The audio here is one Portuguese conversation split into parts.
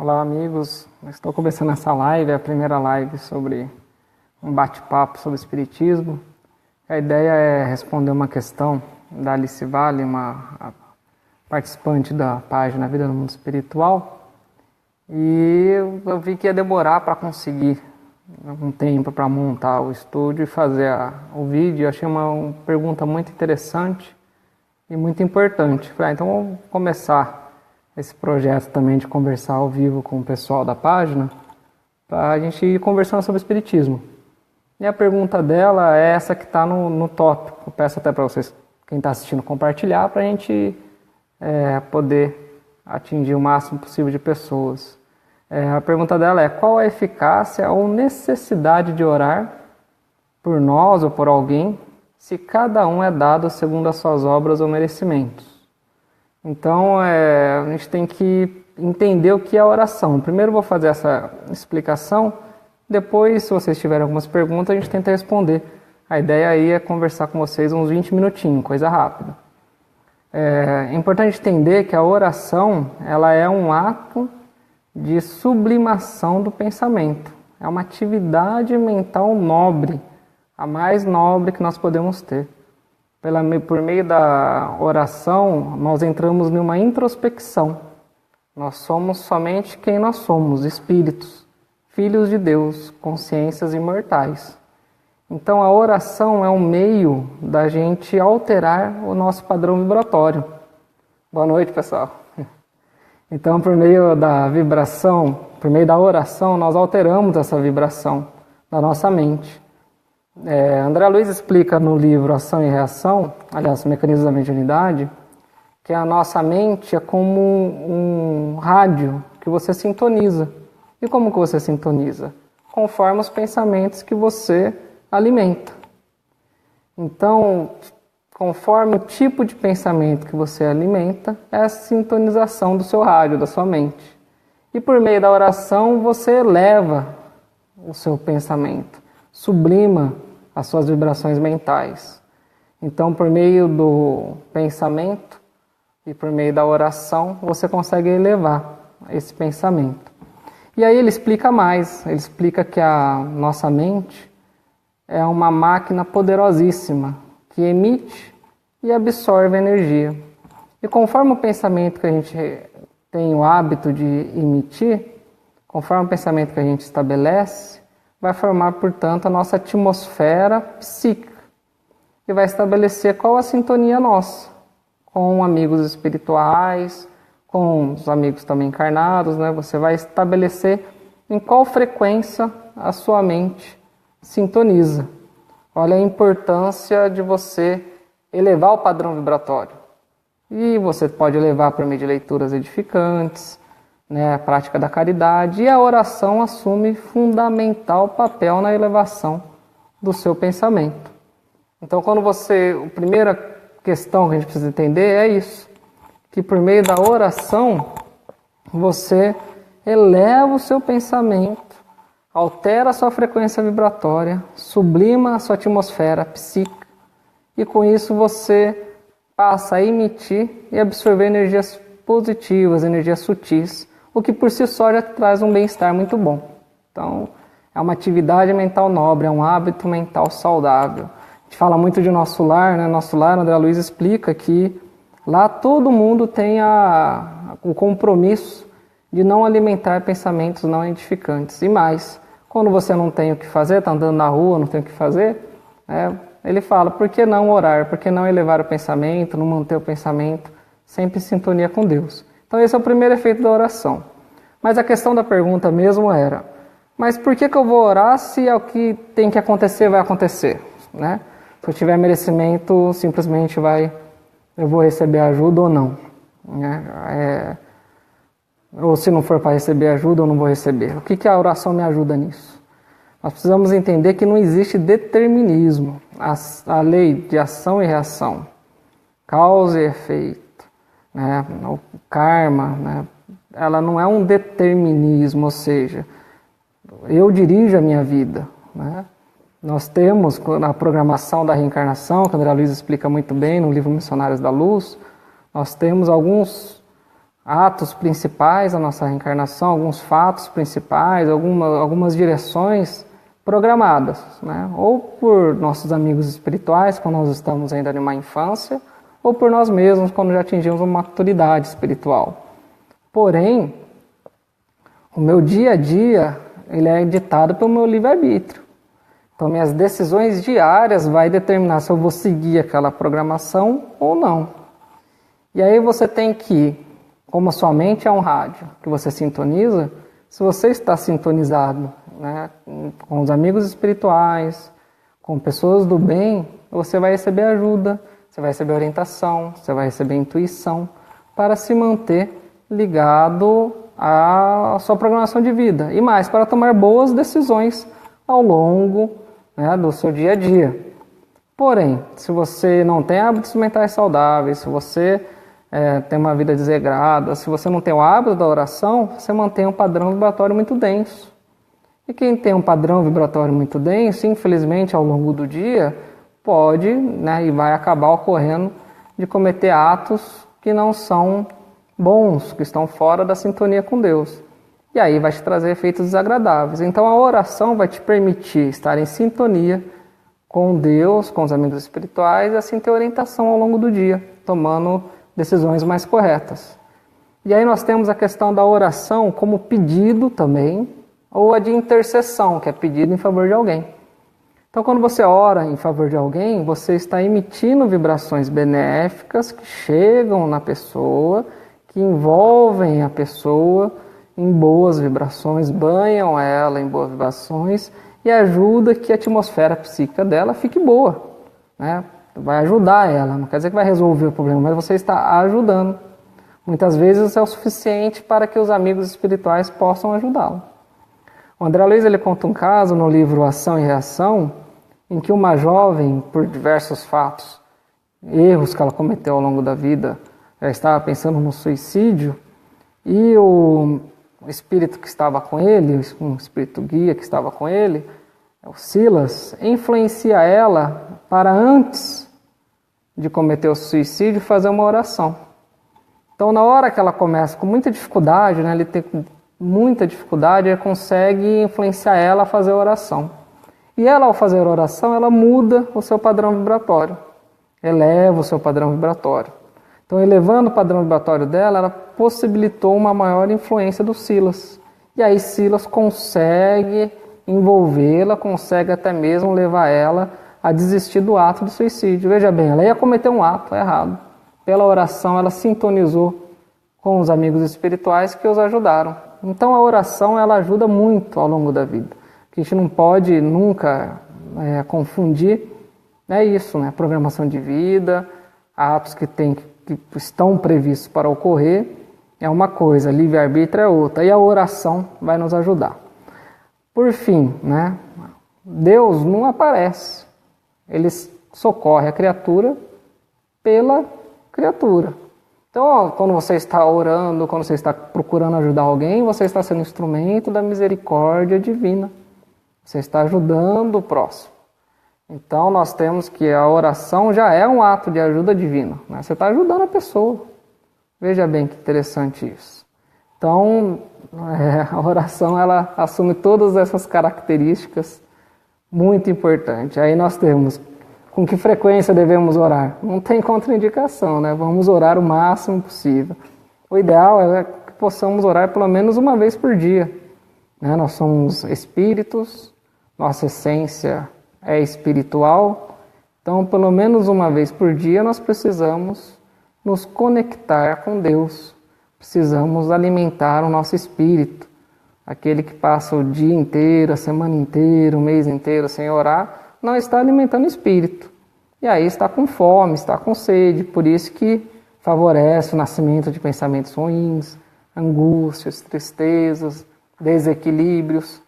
Olá, amigos. Estou começando essa live, a primeira live sobre um bate-papo sobre espiritismo. A ideia é responder uma questão da Alice Vale, uma participante da página Vida no Mundo Espiritual. E eu vi que ia demorar para conseguir um tempo para montar o estúdio e fazer o vídeo. Eu achei uma pergunta muito interessante e muito importante. Falei, então vamos começar esse projeto também de conversar ao vivo com o pessoal da página, para a gente ir conversando sobre o espiritismo. E a pergunta dela é essa que está no tópico. Eu peço até para vocês, quem está assistindo, compartilhar, para a gente poder atingir o máximo possível de pessoas. A pergunta dela é: qual a eficácia ou necessidade de orar por nós ou por alguém, se cada um é dado segundo as suas obras ou merecimentos? Então, a gente tem que entender o que é a oração. Primeiro eu vou fazer essa explicação, depois, se vocês tiverem algumas perguntas, a gente tenta responder. A ideia aí é conversar com vocês uns 20 minutinhos, coisa rápida. É importante entender que a oração, ela é um ato de sublimação do pensamento. É uma atividade mental nobre, a mais nobre que nós podemos ter. Por meio da oração, nós entramos numa introspecção. Nós somos somente quem nós somos, espíritos, filhos de Deus, consciências imortais. Então a oração é um meio da gente alterar o nosso padrão vibratório. Boa noite, pessoal. Então, por meio da vibração, por meio da oração, nós alteramos essa vibração da nossa mente. André Luiz explica no livro Ação e Reação, aliás, Mecanismos da Mediunidade, que a nossa mente é como um rádio que você sintoniza. E como que você sintoniza? Conforme os pensamentos que você alimenta. Então, conforme o tipo de pensamento que você alimenta, é a sintonização do seu rádio, da sua mente. E por meio da oração, você eleva o seu pensamento, sublima as suas vibrações mentais. Então, por meio do pensamento e por meio da oração, você consegue elevar esse pensamento. E aí ele explica mais, ele explica que a nossa mente é uma máquina poderosíssima, que emite e absorve energia. E conforme o pensamento que a gente tem o hábito de emitir, conforme o pensamento que a gente estabelece, vai formar, portanto, a nossa atmosfera psíquica e vai estabelecer qual a sintonia nossa, com amigos espirituais, com os amigos também encarnados, né? Você vai estabelecer em qual frequência a sua mente sintoniza. Olha a importância de você elevar o padrão vibratório. E você pode elevar por meio de leituras edificantes, a prática da caridade, e a oração assume fundamental papel na elevação do seu pensamento. Então, a primeira questão que a gente precisa entender é isso, que por meio da oração, você eleva o seu pensamento, altera a sua frequência vibratória, sublima a sua atmosfera psíquica, e com isso você passa a emitir e absorver energias positivas, energias sutis, o que por si só já traz um bem-estar muito bom. Então, é uma atividade mental nobre, é um hábito mental saudável. A gente fala muito de nosso lar, né? Nosso lar, André Luiz explica que lá todo mundo tem o compromisso de não alimentar pensamentos não edificantes. E mais, quando você não tem o que fazer, está andando na rua, não tem o que fazer, ele fala, por que não orar? Por que não elevar o pensamento, não manter o pensamento sempre em sintonia com Deus? Então esse é o primeiro efeito da oração. Mas a questão da pergunta mesmo era, mas por que eu vou orar se é o que tem que acontecer, vai acontecer? Né? Se eu tiver merecimento, simplesmente eu vou receber ajuda ou não. Ou se não for para receber ajuda, eu não vou receber. O que a oração me ajuda nisso? Nós precisamos entender que não existe determinismo. A lei de ação e reação, causa e efeito, o karma, ela não é um determinismo, ou seja, eu dirijo a minha vida. Nós temos, na programação da reencarnação, que a André Luiz explica muito bem no livro Missionários da Luz, nós temos atos principais da nossa reencarnação, alguns fatos principais, algumas direções programadas, né? Ou por nossos amigos espirituais, quando nós estamos ainda em uma infância, ou por nós mesmos, quando já atingimos uma maturidade espiritual. Porém, o meu dia a dia, ele é ditado pelo meu livre-arbítrio. Então, minhas decisões diárias vai determinar se eu vou seguir aquela programação ou não. E aí você tem que, como a sua mente é um rádio que você sintoniza, se você está sintonizado, né, com os amigos espirituais, com pessoas do bem, você vai receber ajuda, você vai receber orientação, você vai receber intuição para se manter ligado à sua programação de vida. E mais, para tomar boas decisões ao longo, né, do seu dia a dia. Porém, se você não tem hábitos mentais saudáveis, se você tem uma vida desregrada, se você não tem o hábito da oração, você mantém um padrão vibratório muito denso. E quem tem um padrão vibratório muito denso, infelizmente, ao longo do dia, pode, né, e vai acabar ocorrendo de cometer atos que não são bons, que estão fora da sintonia com Deus. E aí vai te trazer efeitos desagradáveis. Então a oração vai te permitir estar em sintonia com Deus, com os amigos espirituais, e assim ter orientação ao longo do dia, tomando decisões mais corretas. E aí nós temos a questão da oração como pedido também, ou a de intercessão, que é pedido em favor de alguém. Então, quando você ora em favor de alguém, você está emitindo vibrações benéficas que chegam na pessoa, que envolvem a pessoa em boas vibrações, banham ela em boas vibrações e ajuda que a atmosfera psíquica dela fique boa, né? Vai ajudar ela, não quer dizer que vai resolver o problema, mas você está ajudando. Muitas vezes é o suficiente para que os amigos espirituais possam ajudá-lo. O André Luiz ele conta um caso no livro Ação e Reação, em que uma jovem, por diversos fatos, erros que ela cometeu ao longo da vida, ela estava pensando no suicídio, e o espírito que estava com ele, um espírito guia que estava com ele, o Silas, influencia ela para antes de cometer o suicídio fazer uma oração. Então, na hora que ela começa com muita dificuldade, né, ele tem muita dificuldade, ele consegue influenciar ela a fazer a oração. E ela, ao fazer a oração, ela muda o seu padrão vibratório, eleva o seu padrão vibratório. Então, elevando o padrão vibratório dela, ela possibilitou uma maior influência do Silas. E aí Silas consegue envolvê-la, consegue até mesmo levar ela a desistir do ato de suicídio. Veja bem, ela ia cometer um ato errado. Pela oração, ela sintonizou com os amigos espirituais que os ajudaram. Então, a oração ela ajuda muito ao longo da vida. A gente não pode nunca confundir, é isso, né? Programação de vida, atos que estão previstos para ocorrer é uma coisa, livre-arbítrio é outra, e a oração vai nos ajudar. Por fim, né? Deus não aparece, ele socorre a criatura pela criatura. Então, quando você está orando, quando você está procurando ajudar alguém, você está sendo instrumento da misericórdia divina. Você está ajudando o próximo. Então, nós temos que a oração já é um ato de ajuda divina, né? Você está ajudando a pessoa. Veja bem que interessante isso. Então, a oração ela assume todas essas características muito importantes. Aí nós temos com que frequência devemos orar. Não tem contraindicação, né? Vamos orar o máximo possível. O ideal é que possamos orar pelo menos uma vez por dia, né? Nós somos espíritos, nossa essência é espiritual, então pelo menos uma vez por dia nós precisamos nos conectar com Deus, precisamos alimentar o nosso espírito. Aquele que passa o dia inteiro, a semana inteira, o mês inteiro sem orar, não está alimentando o espírito. E aí está com fome, está com sede, por isso que favorece o nascimento de pensamentos ruins, angústias, tristezas, desequilíbrios,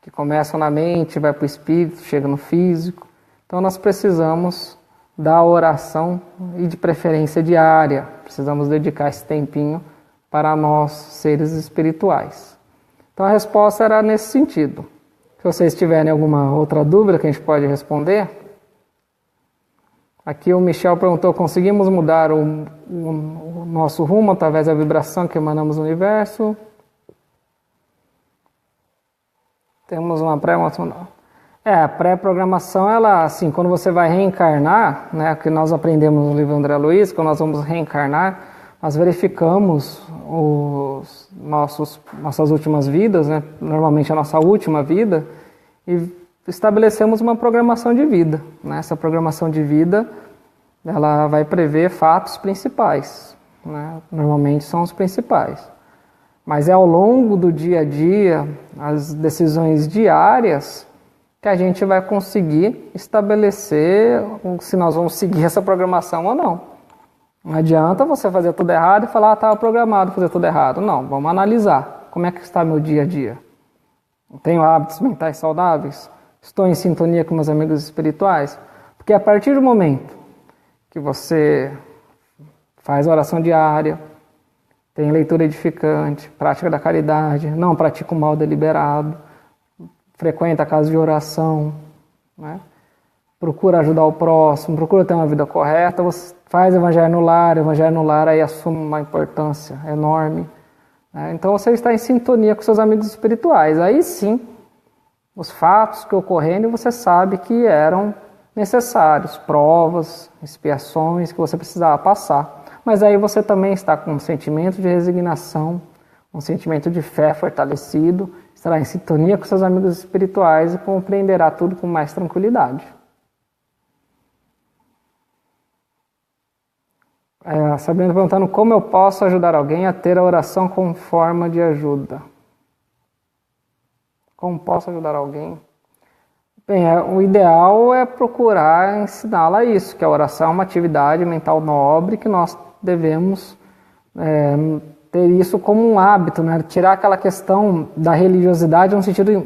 que começam na mente, vai para o espírito, chega no físico. Então nós precisamos da oração e de preferência diária. Precisamos dedicar esse tempinho para nós, seres espirituais. Então a resposta era nesse sentido. Se vocês tiverem alguma outra dúvida que a gente pode responder, Aqui o Michel perguntou, conseguimos mudar o nosso rumo através da vibração que emanamos no universo? Temos uma pré-programação. A pré-programação, ela, assim, quando você vai reencarnar, né, que nós aprendemos no livro André Luiz, quando nós vamos reencarnar, nós verificamos nossas últimas vidas, né, normalmente a nossa última vida, e estabelecemos uma programação de vida. Né? Essa programação de vida, ela vai prever fatos principais, né? Normalmente são os principais. Mas é ao longo do dia a dia, as decisões diárias, que a gente vai conseguir estabelecer se nós vamos seguir essa programação ou não. Não adianta você fazer tudo errado e falar, estava programado fazer tudo errado. Não, vamos analisar como é que está meu dia a dia. Tenho hábitos mentais saudáveis? Estou em sintonia com meus amigos espirituais? Porque a partir do momento que você faz oração diária, tem leitura edificante, prática da caridade, não pratica o mal deliberado, frequenta a casa de oração, né? Procura ajudar o próximo, procura ter uma vida correta, você faz evangelho no lar aí assume uma importância enorme. Né? Então você está em sintonia com seus amigos espirituais. Aí sim, os fatos que ocorreram você sabe que eram necessários, provas, expiações que você precisava passar. Mas aí você também está com um sentimento de resignação, um sentimento de fé fortalecido, estará em sintonia com seus amigos espirituais e compreenderá tudo com mais tranquilidade. Sabrina perguntando como eu posso ajudar alguém a ter a oração como forma de ajuda. Como posso ajudar alguém? Bem, o ideal é procurar ensiná-la isso, que a oração é uma atividade mental nobre, que nós devemos ter isso como um hábito, né? Tirar aquela questão da religiosidade no sentido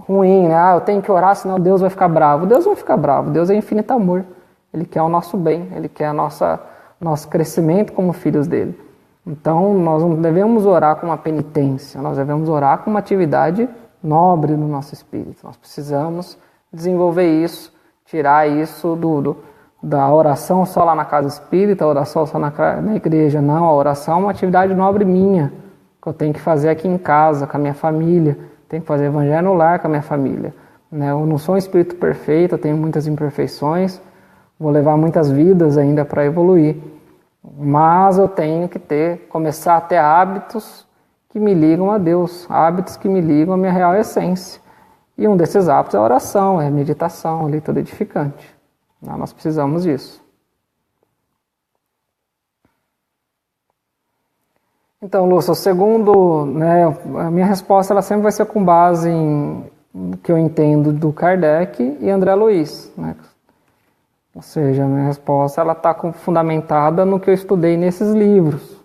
ruim, né? Eu tenho que orar, senão Deus vai ficar bravo. Deus não vai ficar bravo, Deus é infinito amor. Ele quer o nosso bem, Ele quer nosso crescimento como filhos dele. Então, nós não devemos orar com uma penitência, nós devemos orar com uma atividade nobre no nosso espírito. Nós precisamos desenvolver isso, tirar isso da oração só lá na casa espírita, a oração só na igreja. Não, a oração é uma atividade nobre minha, que eu tenho que fazer aqui em casa, com a minha família, tenho que fazer evangelho no lar com a minha família. Eu não sou um espírito perfeito, eu tenho muitas imperfeições, vou levar muitas vidas ainda para evoluir. Mas eu tenho que começar a ter hábitos que me ligam a Deus, hábitos que me ligam à minha real essência. E um desses hábitos é a oração, é a meditação, a leitura edificante. Nós precisamos disso. Então, Lúcia, o segundo, a minha resposta ela sempre vai ser com base no que eu entendo do Kardec e André Luiz. Ou seja, a minha resposta está fundamentada no que eu estudei nesses livros,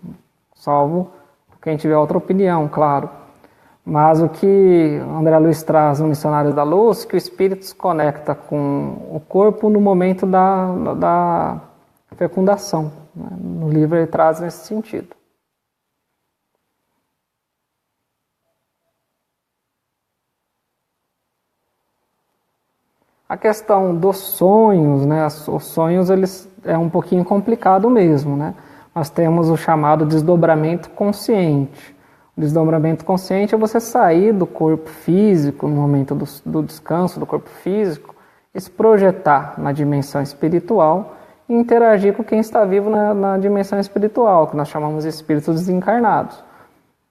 salvo quem tiver outra opinião, claro. Mas o que André Luiz traz no Missionários da Luz, que o espírito se conecta com o corpo no momento da fecundação. No livro ele traz nesse sentido. A questão dos sonhos, os sonhos eles é um pouquinho complicado mesmo. Nós temos o chamado desdobramento consciente. O desdobramento consciente é você sair do corpo físico, no momento do descanso do corpo físico, e se projetar na dimensão espiritual e interagir com quem está vivo na dimensão espiritual, que nós chamamos de espíritos desencarnados.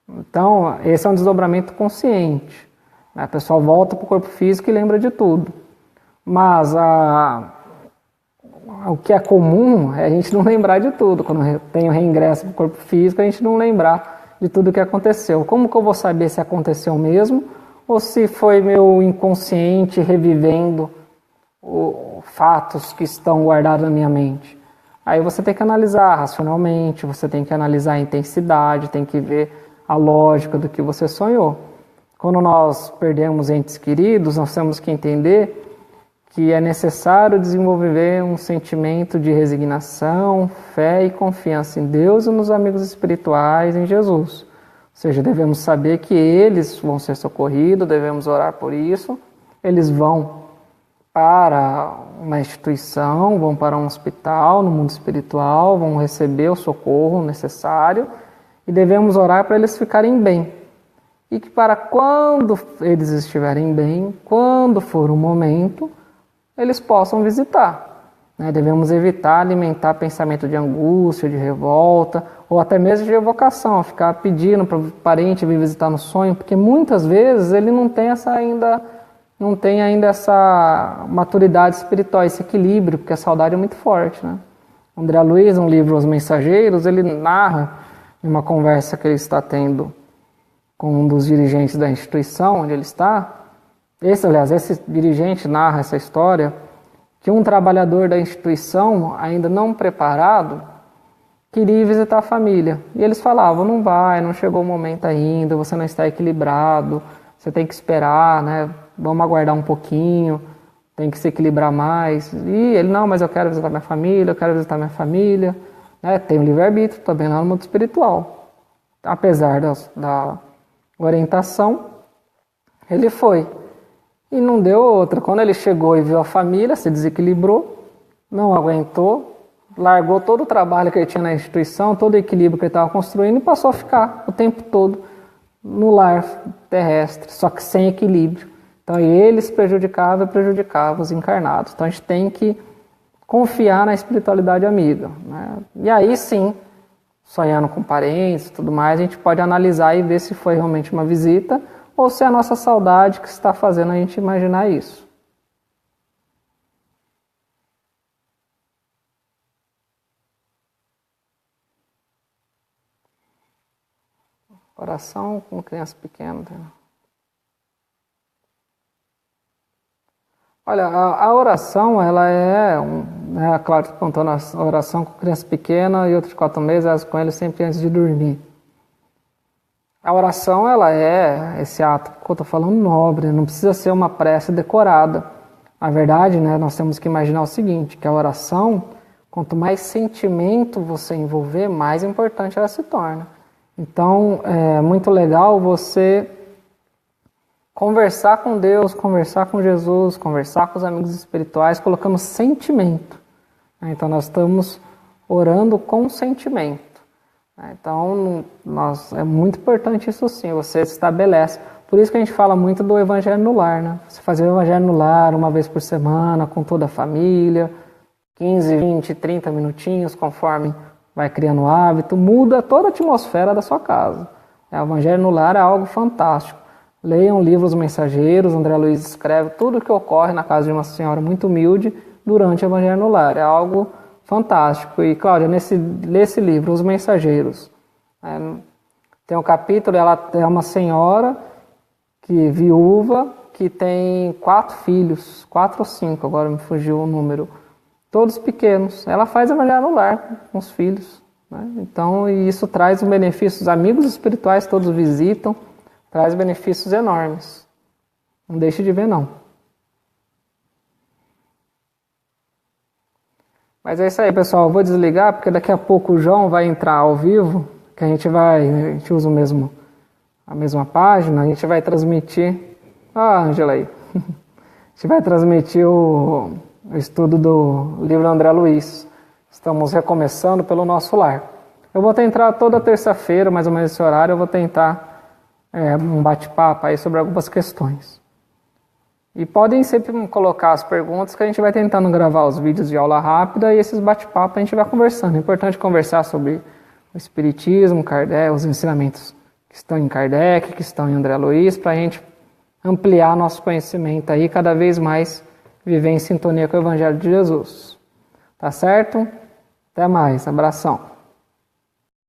Então, esse é um desdobramento consciente. A pessoa volta para o corpo físico e lembra de tudo. Mas o que é comum é a gente não lembrar de tudo. Quando tem o reingresso para o corpo físico, a gente não lembrar de tudo o que aconteceu. Como que eu vou saber se aconteceu mesmo ou se foi meu inconsciente revivendo fatos que estão guardados na minha mente? Aí você tem que analisar racionalmente, você tem que analisar a intensidade, tem que ver a lógica do que você sonhou. Quando nós perdemos entes queridos, nós temos que entender que é necessário desenvolver um sentimento de resignação, fé e confiança em Deus e nos amigos espirituais, em Jesus. Ou seja, devemos saber que eles vão ser socorridos, devemos orar por isso, eles vão para uma instituição, vão para um hospital no mundo espiritual, vão receber o socorro necessário e devemos orar para eles ficarem bem. E que para quando eles estiverem bem, quando for o momento, eles possam visitar. Devemos evitar alimentar pensamento de angústia, de revolta, ou até mesmo de evocação, ficar pedindo para o parente vir visitar no sonho, porque muitas vezes ele não tem ainda essa maturidade espiritual, esse equilíbrio, porque a saudade é muito forte. André Luiz, no livro Os Mensageiros, ele narra em uma conversa que ele está tendo com um dos dirigentes da instituição onde ele está. Esse dirigente narra essa história, que um trabalhador da instituição, ainda não preparado, queria visitar a família. E eles falavam, não vai, não chegou o momento ainda, você não está equilibrado, você tem que esperar, vamos aguardar um pouquinho, tem que se equilibrar mais. E ele, não, mas eu quero visitar minha família, tem o livre-arbítrio também lá no mundo espiritual. Apesar da orientação, ele foi. E não deu outra. Quando ele chegou e viu a família, se desequilibrou, não aguentou, largou todo o trabalho que ele tinha na instituição, todo o equilíbrio que ele estava construindo e passou a ficar o tempo todo no lar terrestre, só que sem equilíbrio. Então eles prejudicavam os encarnados. Então a gente tem que confiar na espiritualidade amiga. E aí sim, sonhando com parentes e tudo mais, a gente pode analisar e ver se foi realmente uma visita ou se é a nossa saudade que está fazendo a gente imaginar isso. Oração com criança pequena. Olha, a oração, ela claro, contando a oração com criança pequena e outros 4 meses, elas com ele sempre antes de dormir. A oração, ela é esse ato que eu estou falando nobre, não precisa ser uma prece decorada. Na verdade, nós temos que imaginar o seguinte, que a oração, quanto mais sentimento você envolver, mais importante ela se torna. Então, é muito legal você conversar com Deus, conversar com Jesus, conversar com os amigos espirituais, colocando sentimento. Então, nós estamos orando com sentimento. Então, é muito importante isso sim, você estabelece. Por isso que a gente fala muito do Evangelho no Lar. Você fazer o Evangelho no Lar uma vez por semana, com toda a família, 15, 20, 30 minutinhos, conforme vai criando o hábito, muda toda a atmosfera da sua casa. O Evangelho no Lar é algo fantástico. Leiam o livro Os Mensageiros, André Luiz escreve tudo o que ocorre na casa de uma senhora muito humilde durante o Evangelho no Lar. É algo fantástico. E, Cláudia, nesse livro, Os Mensageiros, tem um capítulo, ela é uma senhora viúva, que tem 4 filhos, 4 ou 5, agora me fugiu o número, todos pequenos. Ela faz Evangelho no Lar com os filhos. Então, isso traz um benefício, os amigos espirituais todos visitam, traz benefícios enormes. Não deixe de ver, não. Mas é isso aí, pessoal. Eu vou desligar, porque daqui a pouco o João vai entrar ao vivo, que a gente usa a mesma página, a gente vai transmitir... Ângela aí. A gente vai transmitir o estudo do livro André Luiz. Estamos recomeçando pelo nosso lar. Eu vou tentar toda terça-feira, mais ou menos esse horário, eu vou tentar um bate-papo aí sobre algumas questões. E podem sempre colocar as perguntas que a gente vai tentando gravar os vídeos de aula rápida e esses bate-papos a gente vai conversando. É importante conversar sobre o Espiritismo, Kardec, os ensinamentos que estão em Kardec, que estão em André Luiz, para a gente ampliar nosso conhecimento aí, cada vez mais viver em sintonia com o Evangelho de Jesus. Tá certo? Até mais. Abração.